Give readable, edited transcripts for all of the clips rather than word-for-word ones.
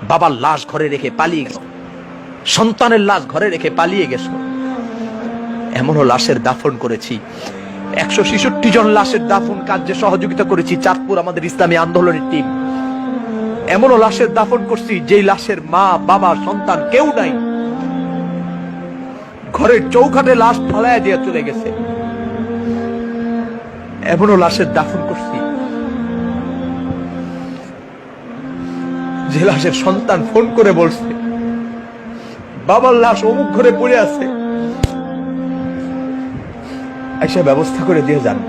বাবার লাশ ঘরে রেখে পালিয়ে গেছো, সন্তানের লাশ ঘরে রেখে পালিয়ে গেছো। এমনও লাশের দাফন করেছি, 166 জন লাশের দাফন কার্যে সহযোগিতা করেছি চাঁদপুর আমাদের ইসলামী আন্দোলনের টিম। এমনও লাশের দাফন করছি যেই লাশের মা বাবা সন্তান কেউ নাই, ঘরের চৌকাঠে লাশ ফালাইয়া দিয়ে চলে গেছে। এমনও লাশের দাফন করছি যে লাশের সন্তান ফোন করে বলছে বাবার লাশ অমুক ঘরে পড়ে আছে, এসে ব্যবস্থা করে দিয়ে যান।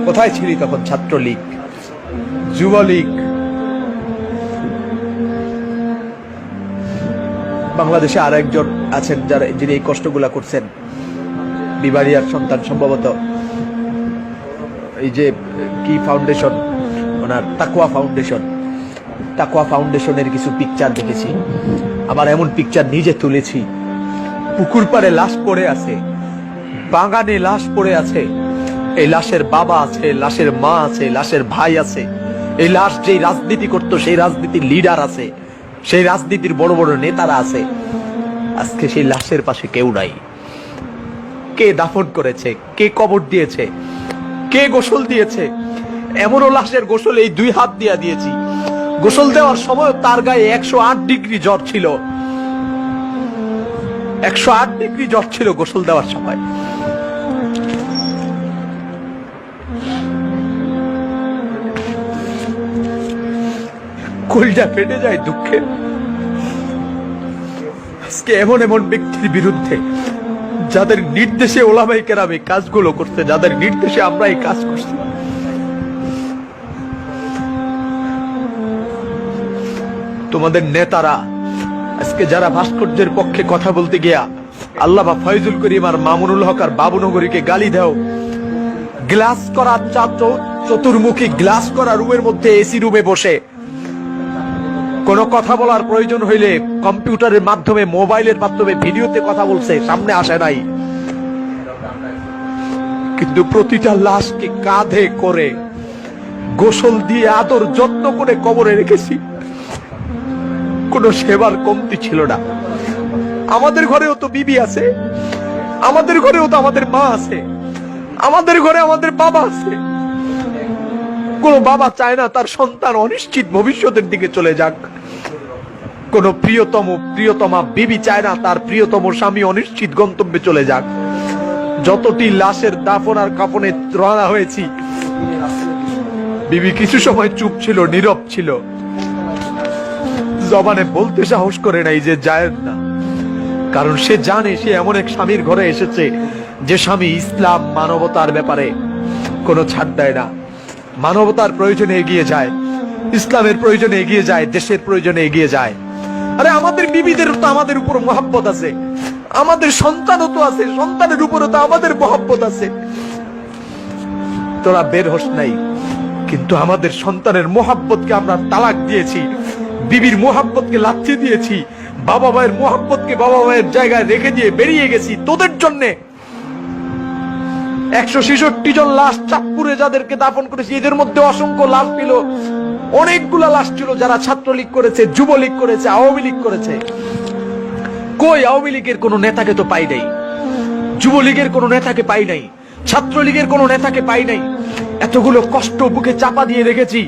কোথায় ছিলি তখন? ছাত্রলীগ, যুবলীগ, বাংলাদেশে আর একজন আছেন যারা যিনি এই কষ্টগুলা করছেন, বিবাড়িয়ার সন্তান, সম্ভবত এই যে কি ফাউন্ডেশন ওনার, তাকওয়া ফাউন্ডেশনের কিছু পিকচার দেখেছি। আবার এমন পিকচার নিজে তুলেছি, পুকুর পাড়ে লাশ পড়ে আছে, বাগানে লাশ পড়ে আছে, এই লাশের বাবা আছে, লাশের মা আছে, লাশের ভাই আছে। এই লাশ যেই রাজনীতি করত সেই রাজনীতির লিডার আছে, সেই রাজনীতির বড় বড় নেতারা আছে। আজকে সেই লাশের পাশে কেউ নাই। কে দাফন করেছে? কে কবর দিয়েছে? কে গোসল দিয়েছে? এমনও লাশের গোসল এই 2 হাত দিয়ে দিয়েছি। গোসল দেওয়ার সময় তার গায়ে 108 ডিগ্রি জ্বর ছিল, 108 ডিগ্রি জ্বর ছিল গোসল দেওয়ার সময়। কলিজা ফেটে যায় দুঃখে। আজকে এমন এমন ব্যক্তির বিরুদ্ধে যাদের নির্দেশে ওলামায়ে কেরাম এই কাজগুলো করতে, যাদের নির্দেশে আমরা এই কাজ করছি, তোমাদের নেতারা আজকে যারা ভাস্কর্যের পক্ষে কথা বলতে গিয়া আল্লামা ফয়জুল করিম আর মামুনুল হক আর বাবুনগরীকে গালি দাও, গ্লাস করা চতুর্মুখী গ্লাস করা রুমের মধ্যে এসি রুমে বসে কোন কথা বলার প্রয়োজন হইলে কম্পিউটারের মাধ্যমে, মোবাইলের মাধ্যমে ভিডিওতে কথা বলছে, সামনে আসে নাই। কিন্তু প্রতিটা লাশকে কাঁধে করে গোসল দিয়ে আদর যত্ন করে কবরে রেখেছি। কোন সেবার কমতি ছিল না। আমাদের ঘরেও তো বিবি আছে, আমাদের ঘরেও তো আমাদের মা আছে, আমাদের ঘরে আমাদের বাবা আছে। কোন বাবা চায় না তার সন্তান অনিশ্চিত ভবিষ্যতের দিকে চলে যাক। কোন প্রিয়তমা বিবি চায় না তার প্রিয়তম স্বামী অনিশ্চিত গন্তব্যে চলে যাক। যতটি লাশের দাফন আর কাফনে রওনা হয়েছি, বিবি কিছু সময় চুপ ছিল, নীরব ছিল, জবানে বলতে সাহস করে নাই যে যায় না। কারণ সে জানে সে এমন এক স্বামীর ঘরে এসেছে যে স্বামী ইসলাম মানবতার ব্যাপারে কোনো ছাড় দেয় না, মানবতার প্রয়োজনে এগিয়ে যায়, ইসলামের প্রয়োজনে এগিয়ে যায়, দেশের প্রয়োজনে এগিয়ে যায়। আরে আমাদের বিবিদের তো আমাদের উপর মহব্বত আছে, আমাদের সন্তানও তো আছে, সন্তানের উপরও তো আমাদের মহব্বত আছে। তোরা বের হোস নাই, কিন্তু আমাদের সন্তানের মহব্বতকে আমরা তালাক দিয়েছি, বিবির মহব্বতকে লাথি দিয়েছি, বাবা মায়ের মহব্বতকে বাবা মায়ের জায়গায় রেখে দিয়ে বেরিয়ে গেছি তোদের জন্যে। 166 জন লাশ চাঁদপুরে যাদেরকে দাফন করেছি, এদের মধ্যে অসংখ্য লাশ ছিল, অনেকগুলা লাশ ছিল যারা ছাত্রলীগ করেছে, যুবলীগ করেছে, আওয়ামী লীগ করেছে। কই আওয়ামী লীগের কোন নেতাকে তো পাই নাই, যুবলীগের কোন নেতাকে পাই নাই, ছাত্রলীগের কোন নেতাকে পাই নাই। এতগুলো কষ্ট বুকে চাপা দিয়ে রেখেছি,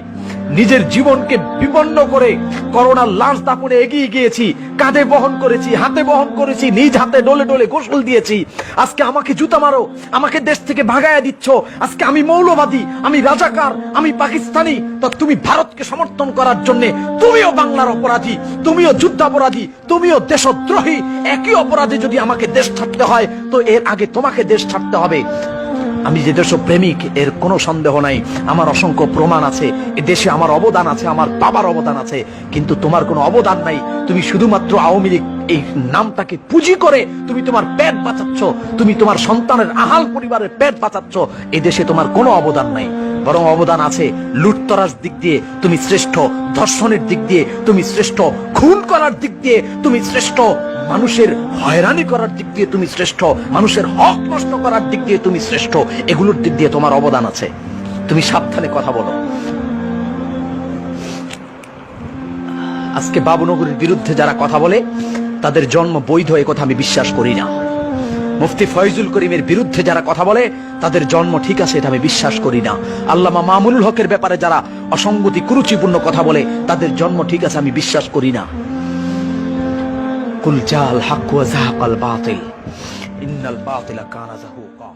নিজের জীবনকে বিপন্ন করে করোনার লাশ দাফনে এগিয়ে গিয়েছি, কাঁধে বহন করেছি, হাতে বহন করেছি, নিজ হাতে ডলে ডলে গোসল দিয়েছি। আজকে আমাকে জুতা মারো, আমাকে দেশ থেকে ভাগায়া দিচ্ছ, আজকে আমি মৌলবাদী, আমি রাজাকার, আমি পাকিস্তানি, তো তুমি ভারতকে সমর্থন করার জন্য তুমিও বাংলার অপরাধী, তুমিও যুদ্ধাপরাধী, তুমিও দেশদ্রোহী। একই অপরাধে যদি আমাকে দেশ ছাড়তে হয় তো এর আগে তোমাকে দেশ ছাড়তে হবে। আমি যে দেশপ্রেমিক এর কোনো সন্দেহ নাই, আমার অসংখ্য প্রমাণ আছে, এ দেশে আমার অবদান আছে, আমার বাবার অবদান আছে, কিন্তু তোমার কোনো অবদান নাই। তুমি শুধুমাত্র আওয়ামী লীগ এই নামটাকে পুঁজি করে তুমি তোমার পেট বাঁচাচ্ছ, তুমি তোমার সন্তানের আহাল পরিবারের পেট বাঁচাচ্ছ। এই দেশে তোমার কোনো অবদান নাই, বরং অবদান আছে লুটতরাজ দিক দিয়ে তুমি শ্রেষ্ঠ, ধর্ষণের দিক দিয়ে তুমি শ্রেষ্ঠ, খুন করার দিক দিয়ে তুমি শ্রেষ্ঠ, মানুষের হয়রানি করার দিক দিয়ে তুমি শ্রেষ্ঠ, মানুষের হক নষ্ট করার দিক দিয়ে তুমি শ্রেষ্ঠ। এগুলোর দিক দিয়ে তোমার অবদান আছে। তুমি সাবধানে কথা বলো। আজকে বাবুনগরীর বিরুদ্ধে যারা কথা বলে তাদের জন্ম বৈধ, এ কথা আমি বিশ্বাস করি না। মুফতি ফয়জুল করিমের বিরুদ্ধে যারা কথা বলে তাদের জন্ম ঠিক আছে, এটা আমি বিশ্বাস করি না। আল্লামা মামুনুল হকের ব্যাপারে যারা অসঙ্গতি কুরুচিপূর্ণ কথা বলে তাদের জন্ম ঠিক আছে, আমি বিশ্বাস করি না। কুল জাল হক ওয়া যাহাকাল বাতিল ইন্নাল বাতিলা কানা যাহুকা।